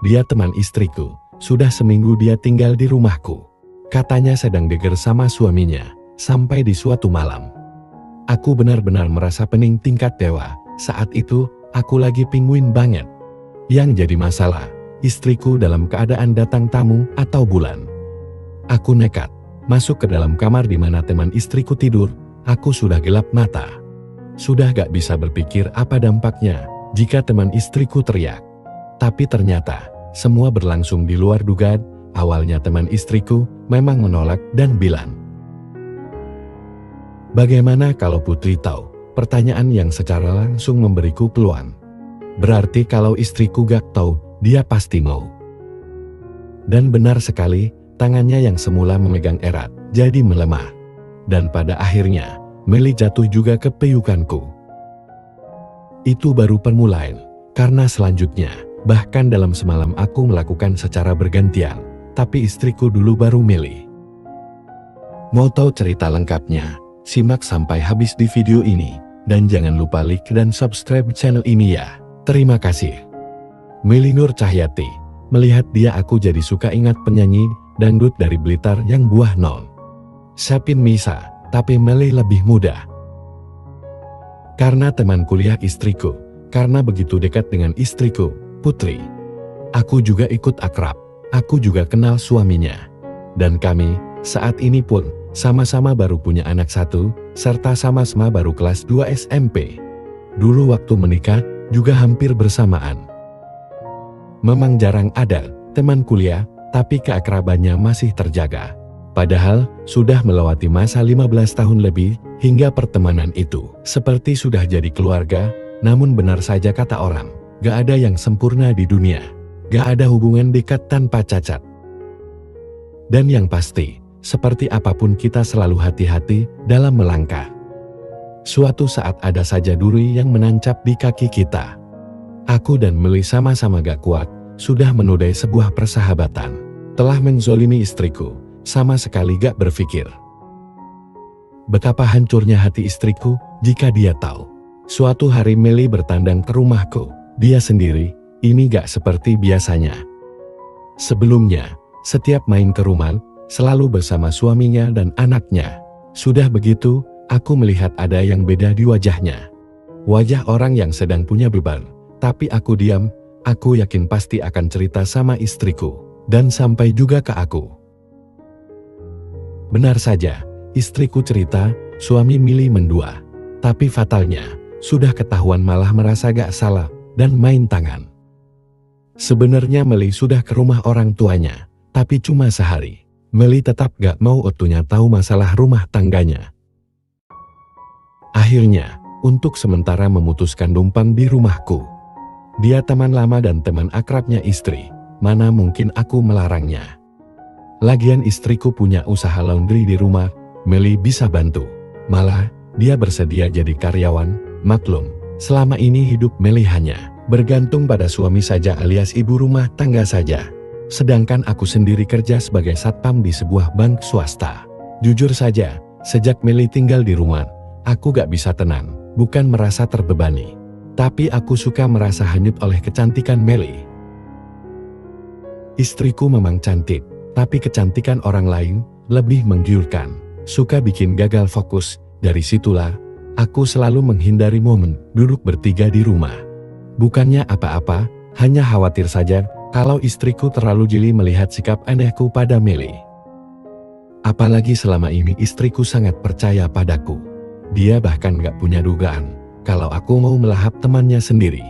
dia teman istriku. Sudah seminggu dia tinggal di rumahku. Katanya sedang geger sama suaminya. Sampai di suatu malam, aku benar-benar merasa pening tingkat dewa. Saat itu, aku lagi penguin banget. Yang jadi masalah, istriku dalam keadaan datang tamu atau bulan. Aku nekat masuk ke dalam kamar di mana teman istriku tidur. Aku sudah gelap mata. Sudah gak bisa berpikir apa dampaknya jika teman istriku teriak. Tapi ternyata, semua berlangsung di luar dugaan. Awalnya teman istriku memang menolak dan bilang, "Bagaimana kalau Putri tahu?" Pertanyaan yang secara langsung memberiku peluang. Berarti kalau istriku gak tahu, dia pasti mau. Dan benar sekali, tangannya yang semula memegang erat, jadi melemah. Dan pada akhirnya, Meli jatuh juga ke peyukanku. Itu baru permulaan, karena selanjutnya, bahkan dalam semalam aku melakukan secara bergantian, tapi istriku dulu baru Meli. Mau tahu cerita lengkapnya? Simak sampai habis di video ini, dan jangan lupa like dan subscribe channel ini ya. Terima kasih. Meli Nur Cahyati. Melihat dia aku jadi suka ingat penyanyi dangdut dari Blitar yang buah non. Sapin Misa, tapi Meli lebih muda. Karena teman kuliah istriku, karena begitu dekat dengan istriku, Putri. Aku juga ikut akrab, aku juga kenal suaminya. Dan kami, saat ini pun, sama-sama baru punya anak satu, serta sama-sama baru kelas 2 SMP. Dulu waktu menikah, juga hampir bersamaan. Memang jarang ada teman kuliah, tapi keakrabannya masih terjaga. Padahal, sudah melewati masa 15 tahun lebih, hingga pertemanan itu seperti sudah jadi keluarga. Namun benar saja kata orang, gak ada yang sempurna di dunia. Gak ada hubungan dekat tanpa cacat. Dan yang pasti, seperti apapun kita selalu hati-hati dalam melangkah. Suatu saat ada saja duri yang menancap di kaki kita. Aku dan Meli sama-sama gak kuat, sudah menodai sebuah persahabatan. Telah menzolimi istriku, sama sekali gak berpikir. Betapa hancurnya hati istriku jika dia tahu. Suatu hari Meli bertandang ke rumahku, dia sendiri, ini gak seperti biasanya. Sebelumnya, setiap main ke rumah, selalu bersama suaminya dan anaknya. Sudah begitu, aku melihat ada yang beda di wajahnya. Wajah orang yang sedang punya beban. Tapi aku diam, aku yakin pasti akan cerita sama istriku. Dan sampai juga ke aku. Benar saja, istriku cerita, suami Meli mendua. Tapi fatalnya, sudah ketahuan malah merasa gak salah, dan main tangan. Sebenarnya Meli sudah ke rumah orang tuanya, tapi cuma sehari. Meli tetap gak mau utuhnya tahu masalah rumah tangganya. Akhirnya, untuk sementara memutuskan numpang di rumahku. Dia teman lama dan teman akrabnya istri, mana mungkin aku melarangnya. Lagian istriku punya usaha laundry di rumah, Meli bisa bantu. Malah, dia bersedia jadi karyawan. Maklum, selama ini hidup Meli hanya bergantung pada suami saja alias ibu rumah tangga saja. Sedangkan aku sendiri kerja sebagai satpam di sebuah bank swasta. Jujur saja, sejak Meli tinggal di rumah, aku gak bisa tenang, bukan merasa terbebani. Tapi aku suka merasa hanyut oleh kecantikan Meli. Istriku memang cantik, tapi kecantikan orang lain lebih menggiurkan. Suka bikin gagal fokus, dari situlah, aku selalu menghindari momen duduk bertiga di rumah. Bukannya apa-apa, hanya khawatir saja kalau istriku terlalu jeli melihat sikap anehku pada Meli. Apalagi selama ini istriku sangat percaya padaku. Dia bahkan gak punya dugaan kalau aku mau melahap temannya sendiri.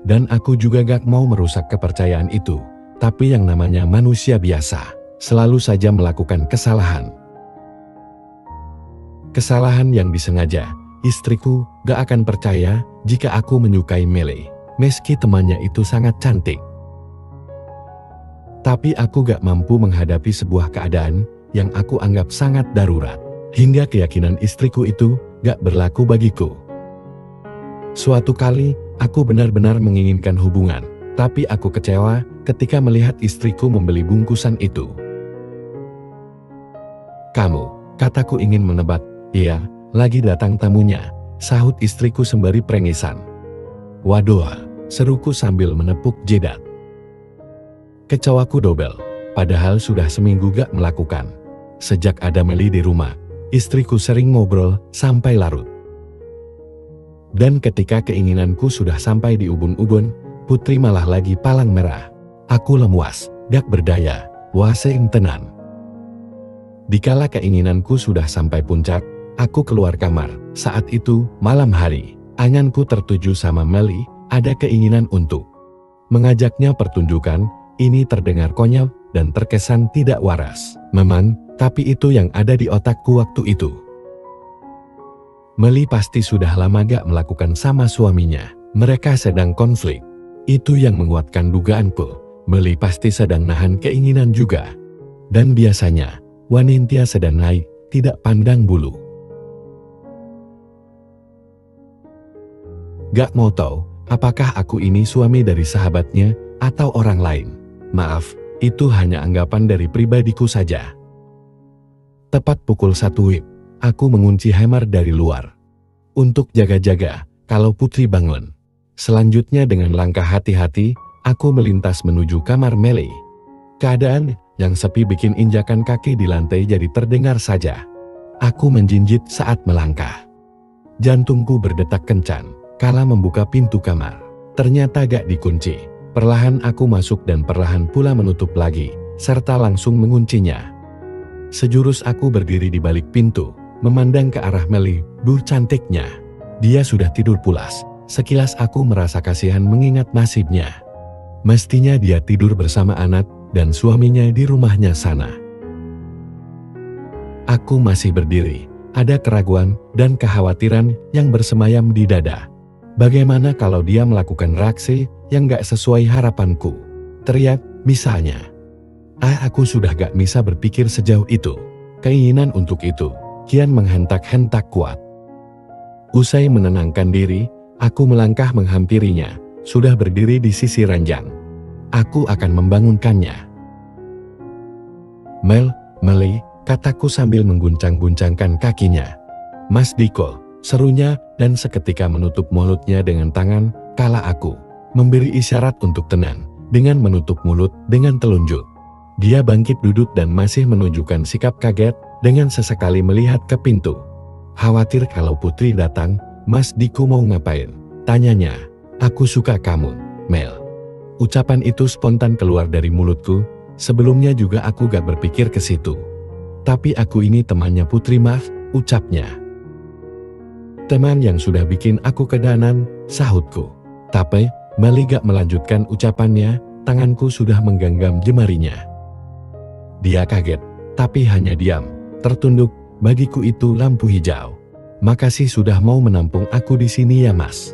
Dan aku juga gak mau merusak kepercayaan itu. Tapi yang namanya manusia biasa, selalu saja melakukan kesalahan. Kesalahan yang disengaja, istriku gak akan percaya jika aku menyukai Meli. Meski temannya itu sangat cantik. Tapi aku gak mampu menghadapi sebuah keadaan yang aku anggap sangat darurat. Hingga keyakinan istriku itu gak berlaku bagiku. Suatu kali, aku benar-benar menginginkan hubungan. Tapi aku kecewa ketika melihat istriku membeli bungkusan itu. "Kamu," kataku ingin menebak. "Iya, lagi datang tamunya," sahut istriku sembari prengisan. Waduh, seruku sambil menepuk jidat. Kecewaku dobel, padahal sudah seminggu gak melakukan. Sejak ada Meli di rumah, istriku sering ngobrol sampai larut. Dan ketika keinginanku sudah sampai di ubun-ubun, Putri malah lagi palang merah. Aku lemuas, gak berdaya, wasein tenan. Dikala keinginanku sudah sampai puncak, aku keluar kamar. Saat itu, malam hari, anganku tertuju sama Meli, ada keinginan untuk mengajaknya pertunjukan. Ini terdengar konyol dan terkesan tidak waras. Memang, tapi itu yang ada di otakku waktu itu. Meli pasti sudah lama gak melakukan sama suaminya. Mereka sedang konflik. Itu yang menguatkan dugaanku. Meli pasti sedang nahan keinginan juga. Dan biasanya, wanita sedang naik, tidak pandang bulu. Gak mau tahu, apakah aku ini suami dari sahabatnya atau orang lain. Maaf, itu hanya anggapan dari pribadiku saja. Tepat pukul 1 WIB, aku mengunci Hemar dari luar. Untuk jaga-jaga, kalau Putri bangun. Selanjutnya dengan langkah hati-hati, aku melintas menuju kamar Meli. Keadaan yang sepi bikin injakan kaki di lantai jadi terdengar saja. Aku menjinjit saat melangkah. Jantungku berdetak kencang, kala membuka pintu kamar. Ternyata gak dikunci. Perlahan aku masuk dan perlahan pula menutup lagi, serta langsung menguncinya. Sejurus aku berdiri di balik pintu, memandang ke arah Meli, cantiknya. Dia sudah tidur pulas. Sekilas aku merasa kasihan mengingat nasibnya. Mestinya dia tidur bersama anak dan suaminya di rumahnya sana. Aku masih berdiri, ada keraguan dan kekhawatiran yang bersemayam di dada. Bagaimana kalau dia melakukan reaksi yang gak sesuai harapanku? Teriak, misalnya. Aku sudah gak bisa berpikir sejauh itu. Keinginan untuk itu kian menghentak-hentak kuat. Usai menenangkan diri, aku melangkah menghampirinya. Sudah berdiri di sisi ranjang. Aku akan membangunkannya. Meli, kataku sambil mengguncang-guncangkan kakinya. Mas Diko, serunya dan seketika menutup mulutnya dengan tangan, kala aku memberi isyarat untuk tenang, dengan menutup mulut dengan telunjuk. Dia bangkit duduk dan masih menunjukkan sikap kaget, dengan sesekali melihat ke pintu. Khawatir kalau Putri datang, Mas Diko mau ngapain? Tanyanya. Aku suka kamu, Mel. Ucapan itu spontan keluar dari mulutku, sebelumnya juga aku gak berpikir ke situ. Tapi aku ini temannya Putri, maaf, ucapnya. Teman yang sudah bikin aku kedanan, sahutku. Tapi, Meli gak melanjutkan ucapannya, tanganku sudah menggenggam jemarinya. Dia kaget, tapi hanya diam, tertunduk, bagiku itu lampu hijau. Makasih sudah mau menampung aku di sini ya Mas.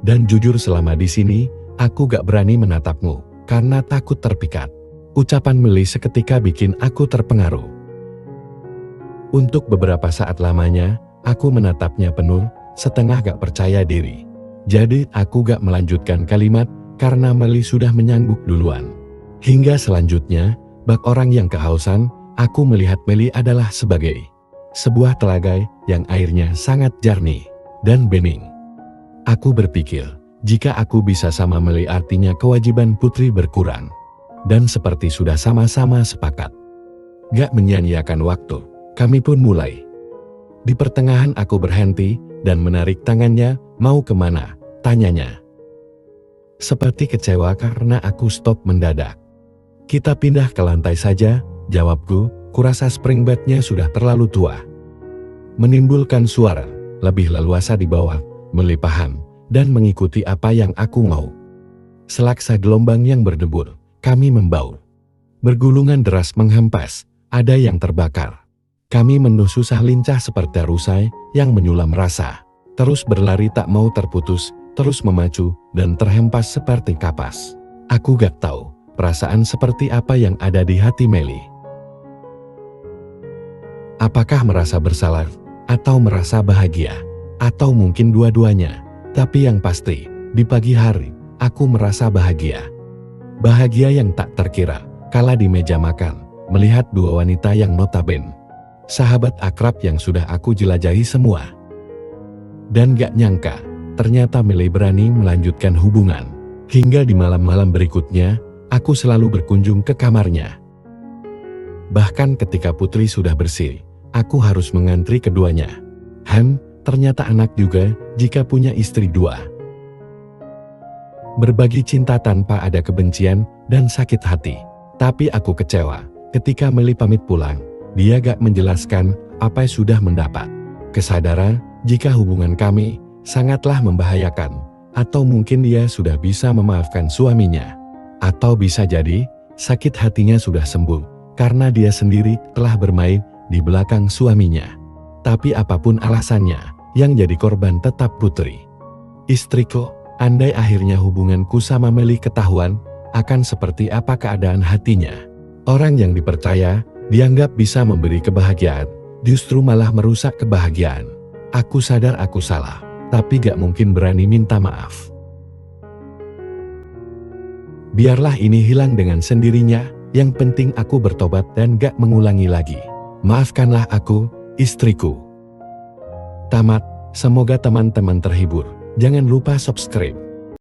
Dan jujur selama di sini, aku gak berani menatapmu, karena takut terpikat. Ucapan Meli seketika bikin aku terpengaruh. Untuk beberapa saat lamanya, aku menatapnya penuh, setengah gak percaya diri. Jadi aku gak melanjutkan kalimat, karena Meli sudah menyangguk duluan. Hingga selanjutnya, bak orang yang kehausan, aku melihat Meli adalah sebagai sebuah telaga yang airnya sangat jernih dan bening. Aku berpikir, jika aku bisa sama Meli artinya kewajiban Putri berkurang. Dan seperti sudah sama-sama sepakat. Gak menyia-nyiakan waktu, kami pun mulai. Di pertengahan aku berhenti dan menarik tangannya, mau kemana? Tanyanya. Seperti kecewa karena aku stop mendadak. Kita pindah ke lantai saja, jawabku, kurasa spring bednya sudah terlalu tua. Menimbulkan suara, lebih leluasa di bawah, Meli paham, dan mengikuti apa yang aku mau. Selaksa gelombang yang berdebur, kami membaur. Bergulungan deras menghempas, ada yang terbakar. Kami susah lincah seperti rusai yang menyulam rasa. Terus berlari tak mau terputus, terus memacu, dan terhempas seperti kapas. Aku gak tahu, perasaan seperti apa yang ada di hati Meli. Apakah merasa bersalah, atau merasa bahagia, atau mungkin dua-duanya. Tapi yang pasti, di pagi hari, aku merasa bahagia. Bahagia yang tak terkira, kala di meja makan, melihat dua wanita yang notabene sahabat akrab yang sudah aku jelajahi semua. Dan gak nyangka, ternyata Meli berani melanjutkan hubungan. Hingga di malam-malam berikutnya, aku selalu berkunjung ke kamarnya. Bahkan ketika Putri sudah bersih, aku harus mengantri keduanya. Ternyata anak juga jika punya istri dua. Berbagi cinta tanpa ada kebencian dan sakit hati. Tapi aku kecewa ketika Meli pamit pulang. Dia gak menjelaskan apa yang sudah mendapat. Kesadaran jika hubungan kami sangatlah membahayakan. Atau mungkin dia sudah bisa memaafkan suaminya. Atau bisa jadi sakit hatinya sudah sembuh karena dia sendiri telah bermain di belakang suaminya. Tapi apapun alasannya, yang jadi korban tetap Putri. Istriku, andai akhirnya hubunganku sama Meli ketahuan, akan seperti apa keadaan hatinya? Orang yang dipercaya, dianggap bisa memberi kebahagiaan, justru malah merusak kebahagiaan. Aku sadar aku salah, tapi gak mungkin berani minta maaf. Biarlah ini hilang dengan sendirinya, yang penting aku bertobat dan gak mengulangi lagi. Maafkanlah aku, istriku. Tamat, semoga teman-teman terhibur. Jangan lupa subscribe.